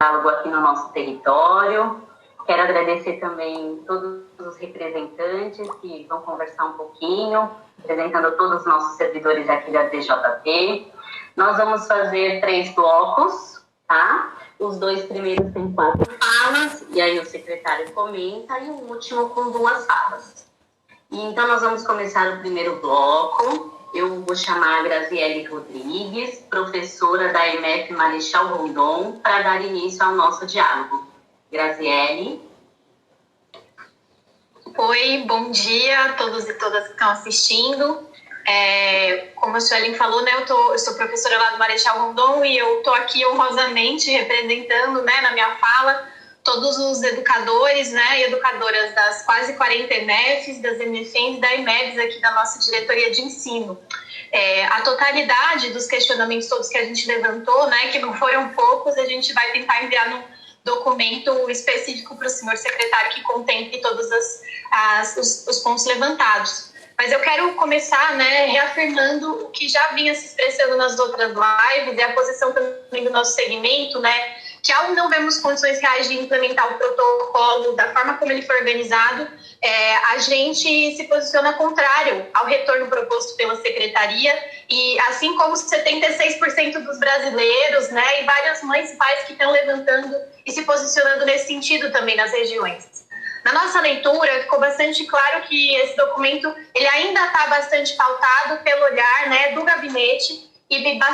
diálogo aqui no nosso território. Quero agradecer também todos os representantes que vão conversar um pouquinho, apresentando todos os nossos servidores aqui da DJP. Nós vamos fazer 3 blocos, tá? Os 2 primeiros têm 4 falas, e aí o secretário comenta, e o último com 2 falas. Então, nós vamos começar o primeiro bloco. Eu vou chamar a Graziele Rodrigues, professora da EMF Marechal Rondon, para dar início ao nosso diálogo. Graziele. Oi, bom dia a todos e todas que estão assistindo. Como a Suelen falou, né, eu sou professora lá do Marechal Rondon e eu estou aqui honrosamente representando, né, na minha fala, todos os educadores, né, e educadoras das quase 40 EMFs, das MFENs e da EMEBs aqui da nossa diretoria de ensino. A totalidade dos questionamentos todos que a gente levantou, né, que não foram poucos, a gente vai tentar enviar num documento específico para o senhor secretário que contemple todos os pontos levantados. Mas eu quero começar, né, reafirmando o que já vinha se expressando nas outras lives e a posição também do nosso segmento, né, que ao não vermos condições reais de implementar o protocolo da forma como ele foi organizado, a gente se posiciona contrário ao retorno proposto pela secretaria e assim como 76% dos brasileiros, né, e várias mães e pais que estão levantando e se posicionando nesse sentido também nas regiões. Na nossa leitura, ficou bastante claro que esse documento ele ainda está bastante pautado pelo olhar, né, do gabinete e ainda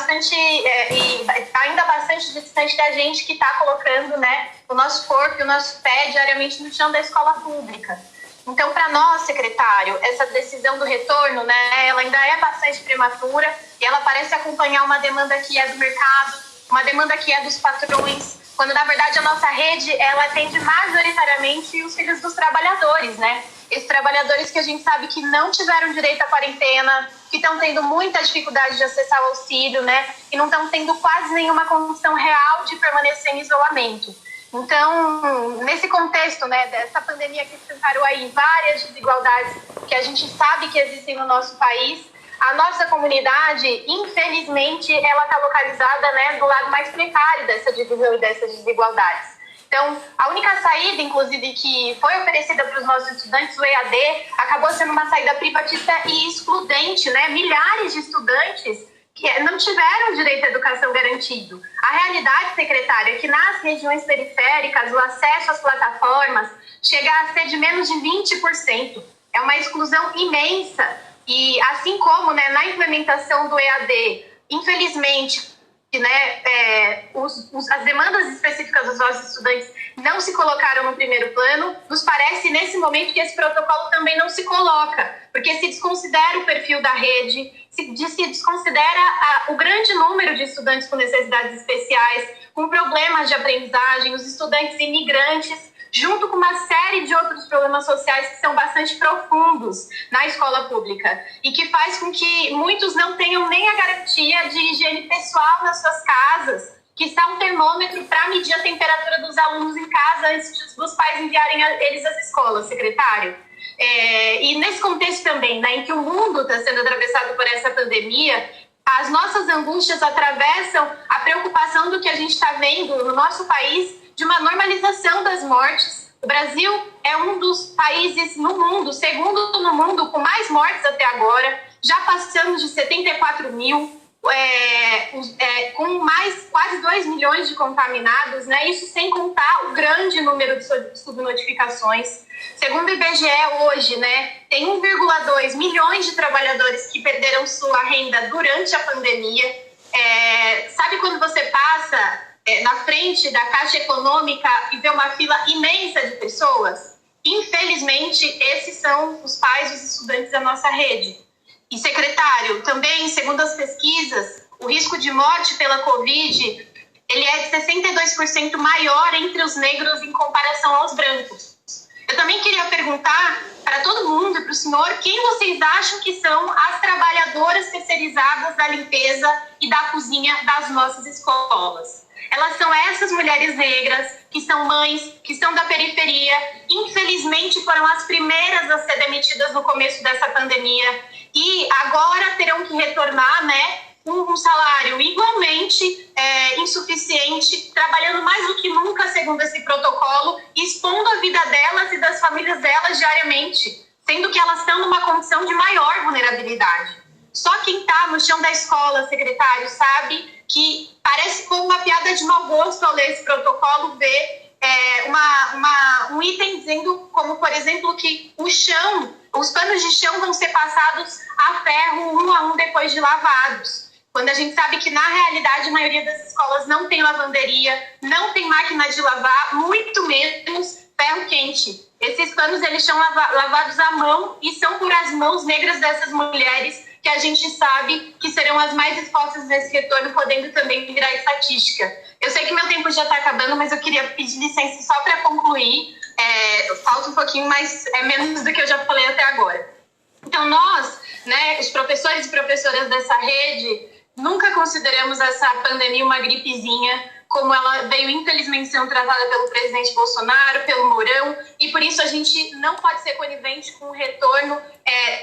bastante distante da gente que está colocando, né, o nosso corpo e o nosso pé diariamente no chão da escola pública. Então, para nós, secretário, essa decisão do retorno, né, ela ainda é bastante prematura e ela parece acompanhar uma demanda que é do mercado, uma demanda que é dos patrões, quando, na verdade, a nossa rede, ela atende majoritariamente os filhos dos trabalhadores, né? Esses trabalhadores que a gente sabe que não tiveram direito à quarentena, que estão tendo muita dificuldade de acessar o auxílio, né? E não estão tendo quase nenhuma condição real de permanecer em isolamento. Então, nesse contexto, né, dessa pandemia que escancarou aí várias desigualdades que a gente sabe que existem no nosso país, a nossa comunidade, infelizmente, ela está localizada, né, do lado mais precário dessa divisão e dessas desigualdades. Então, a única saída, inclusive, que foi oferecida para os nossos estudantes, o EAD, acabou sendo uma saída privatista e excludente, né? Milhares de estudantes que não tiveram direito à educação garantido. A realidade, secretária, é que nas regiões periféricas, o acesso às plataformas chega a ser de menos de 20%. É uma exclusão imensa. E assim como, né, na implementação do EAD, infelizmente, né, as demandas específicas dos nossos estudantes não se colocaram no primeiro plano, nos parece nesse momento que esse protocolo também não se coloca, porque se desconsidera o perfil da rede, se desconsidera o grande número de estudantes com necessidades especiais, com problemas de aprendizagem, os estudantes imigrantes, junto com uma série de outros problemas sociais que são bastante profundos na escola pública e que faz com que muitos não tenham nem a garantia de higiene pessoal nas suas casas, que está um termômetro para medir a temperatura dos alunos em casa antes dos pais enviarem eles às escolas, secretário. E nesse contexto também, né, em que o mundo está sendo atravessado por essa pandemia, as nossas angústias atravessam a preocupação do que a gente está vendo no nosso país de uma normalização das mortes. O Brasil é um dos países no mundo, segundo no mundo, com mais mortes até agora. Já passamos de 74 mil, com mais quase 2 milhões de contaminados, né? Isso sem contar o grande número de subnotificações. Segundo o IBGE hoje, né, tem 1,2 milhões de trabalhadores que perderam sua renda durante a pandemia. Sabe quando você passa na frente da Caixa Econômica e vê uma fila imensa de pessoas? Infelizmente, esses são os pais dos estudantes da nossa rede. E, secretário, também, segundo as pesquisas, o risco de morte pela Covid ele é de 62% maior entre os negros em comparação aos brancos. Eu também queria perguntar para todo mundo, para o senhor, quem vocês acham que são as trabalhadoras terceirizadas da limpeza e da cozinha das nossas escolas? Elas são essas mulheres negras, que são mães, que são da periferia, infelizmente foram as primeiras a ser demitidas no começo dessa pandemia e agora terão que retornar, né, um salário igualmente insuficiente, trabalhando mais do que nunca segundo esse protocolo, expondo a vida delas e das famílias delas diariamente, sendo que elas estão numa condição de maior vulnerabilidade. Só quem está no chão da escola, secretário, sabe que parece como uma piada de mau gosto ao ler esse protocolo, ver um item dizendo, como por exemplo, que os panos de chão vão ser passados a ferro um a um depois de lavados. Quando a gente sabe que, na realidade, a maioria das escolas não tem lavanderia, não tem máquina de lavar, muito menos ferro quente. Esses panos, eles são lavados à mão e são por as mãos negras dessas mulheres que a gente sabe que serão as mais expostas nesse retorno, podendo também virar estatística. Eu sei que meu tempo já está acabando, mas eu queria pedir licença só para concluir. Falta um pouquinho, mas é menos do que eu já falei até agora. Então, nós, né, os professores e professoras dessa rede, nunca consideramos essa pandemia uma gripezinha, como ela veio infelizmente sendo tratada pelo presidente Bolsonaro, pelo Mourão, e por isso a gente não pode ser conivente com o retorno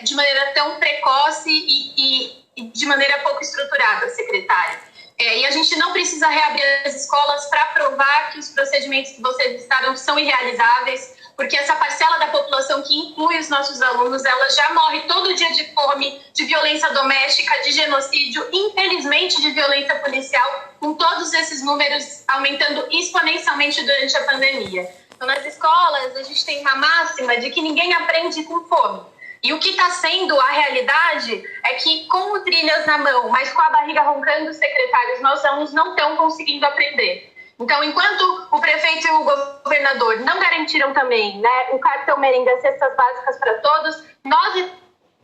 de maneira tão precoce e de maneira pouco estruturada, secretária. E a gente não precisa reabrir as escolas para provar que os procedimentos que vocês listaram são irrealizáveis, porque essa parcela da população que inclui os nossos alunos, ela já morre todo dia de fome, de violência doméstica, de genocídio, infelizmente de violência policial, com todos esses números aumentando exponencialmente durante a pandemia. Então, nas escolas, a gente tem uma máxima de que ninguém aprende com fome. E o que está sendo a realidade é que, com o trilhas na mão, mas com a barriga roncando, secretários, nossos alunos não estão conseguindo aprender. Então, enquanto o prefeito e o governador não garantiram também, né, o cartão merenda, cestas básicas para todos, nós,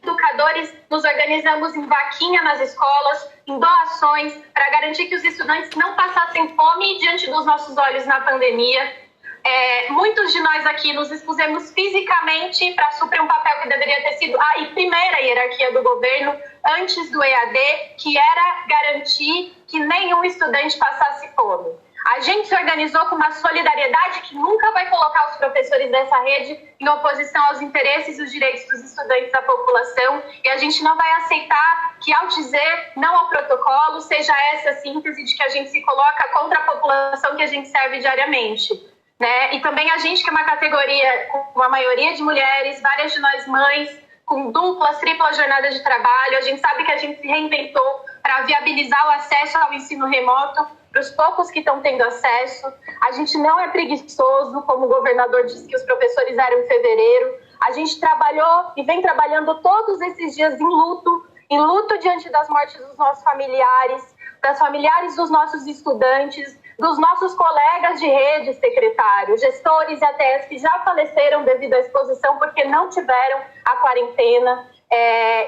educadores, nos organizamos em vaquinha nas escolas, em doações, para garantir que os estudantes não passassem fome diante dos nossos olhos na pandemia. Muitos de nós aqui nos expusemos fisicamente para suprir um papel que deveria ter sido a primeira hierarquia do governo, antes do EAD, que era garantir que nenhum estudante passasse fome. A gente se organizou com uma solidariedade que nunca vai colocar os professores dessa rede em oposição aos interesses e os direitos dos estudantes da população, e a gente não vai aceitar que, ao dizer não ao protocolo, seja essa a síntese de que a gente se coloca contra a população que a gente serve diariamente. Né? E também a gente, que é uma categoria com uma maioria de mulheres, várias de nós mães, com duplas, triplas jornadas de trabalho, a gente sabe que a gente se reinventou para viabilizar o acesso ao ensino remoto para os poucos que estão tendo acesso. A gente não é preguiçoso, como o governador disse que os professores eram em fevereiro. A gente trabalhou e vem trabalhando todos esses dias em luto diante das mortes dos nossos familiares, das familiares dos nossos estudantes, dos nossos colegas de rede, secretário, gestores e ATS que já faleceram devido à exposição porque não tiveram a quarentena,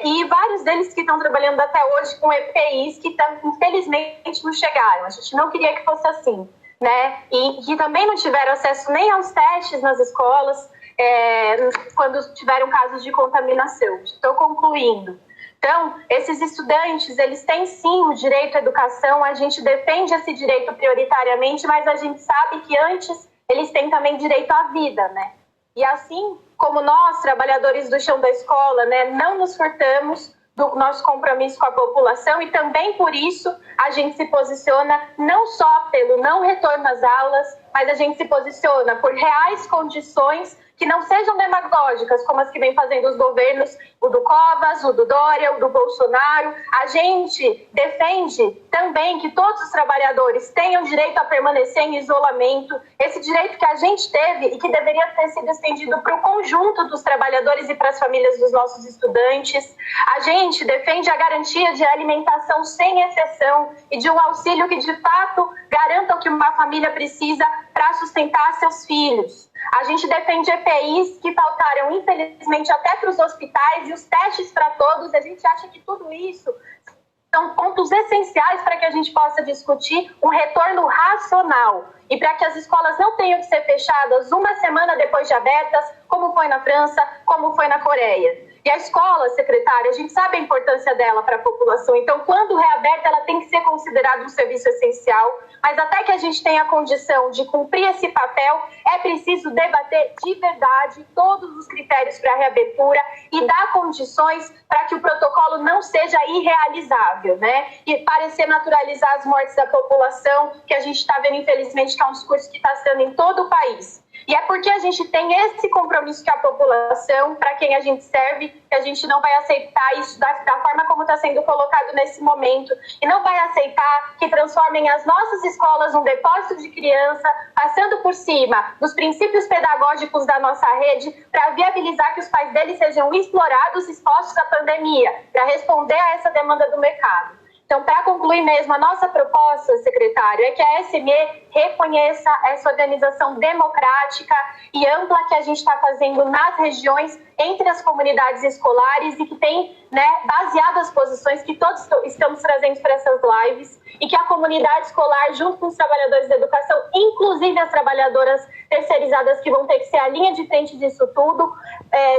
e vários deles que estão trabalhando até hoje com EPIs que infelizmente não chegaram. A gente não queria que fosse assim, né? E que também não tiveram acesso nem aos testes nas escolas quando tiveram casos de contaminação. Estou concluindo. Então, esses estudantes, eles têm sim o direito à educação, a gente defende esse direito prioritariamente, mas a gente sabe que antes eles têm também direito à vida, né? E assim como nós, trabalhadores do chão da escola, né, não nos furtamos do nosso compromisso com a população, e também por isso a gente se posiciona não só pelo não retorno às aulas, mas a gente se posiciona por reais condições que não sejam demagógicas, como as que vem fazendo os governos, o do Covas, o do Dória, o do Bolsonaro. A gente defende também que todos os trabalhadores tenham direito a permanecer em isolamento, esse direito que a gente teve e que deveria ter sido estendido para o conjunto dos trabalhadores e para as famílias dos nossos estudantes. A gente defende a garantia de alimentação sem exceção e de um auxílio que, de fato, garanta o que uma família precisa para sustentar seus filhos. A gente defende EPIs que faltaram, infelizmente, até para os hospitais e os testes para todos. A gente acha que tudo isso são pontos essenciais para que a gente possa discutir um retorno racional e para que as escolas não tenham que ser fechadas uma semana depois de abertas, como foi na França, como foi na Coreia. E a escola, secretária, a gente sabe a importância dela para a população. Então, quando reaberta, ela tem que ser considerada um serviço essencial. Mas até que a gente tenha a condição de cumprir esse papel, é preciso debater de verdade todos os critérios para a reabertura e dar condições para que o protocolo não seja irrealizável, né? E parecer naturalizar as mortes da população, que a gente está vendo, infelizmente, que é um discurso que está sendo em todo o país. E é porque a gente tem esse compromisso com a população, para quem a gente serve, que a gente não vai aceitar isso da forma como está sendo colocado nesse momento. E não vai aceitar que transformem as nossas escolas num depósito de criança, passando por cima dos princípios pedagógicos da nossa rede, para viabilizar que os pais deles sejam explorados, expostos à pandemia, para responder a essa demanda do mercado. Então, para concluir mesmo, a nossa proposta, secretário, é que a SME reconheça essa organização democrática e ampla que a gente está fazendo nas regiões, entre as comunidades escolares e que tem, né, baseado as posições que todos estamos trazendo para essas lives, e que a comunidade escolar, junto com os trabalhadores da educação, inclusive as trabalhadoras terceirizadas que vão ter que ser a linha de frente disso tudo,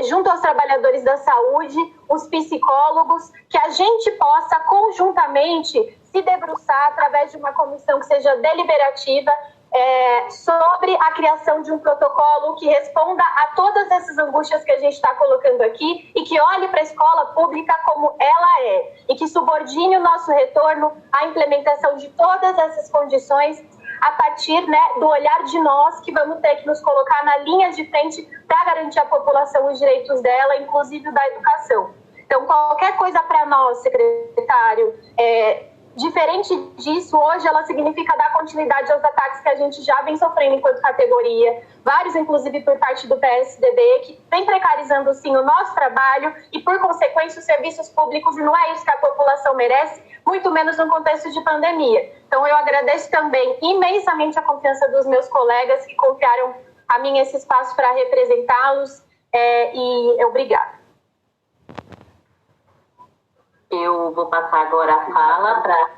junto aos trabalhadores da saúde, os psicólogos, que a gente possa conjuntamente se debruçar através de uma comissão que seja deliberativa sobre a criação de um protocolo que responda a todas essas angústias que a gente está colocando aqui e que olhe para a escola pública como ela é e que subordine o nosso retorno à implementação de todas essas condições a partir, né, do olhar de nós que vamos ter que nos colocar na linha de frente para garantir à população os direitos dela, inclusive da educação. Então, qualquer coisa para nós, secretário, diferente disso, hoje ela significa dar continuidade aos ataques que a gente já vem sofrendo enquanto categoria, vários inclusive por parte do PSDB, que vem precarizando sim o nosso trabalho e por consequência os serviços públicos, e não é isso que a população merece, muito menos num contexto de pandemia. Então eu agradeço também imensamente a confiança dos meus colegas que confiaram a mim esse espaço para representá-los e obrigada. Eu vou passar agora a fala para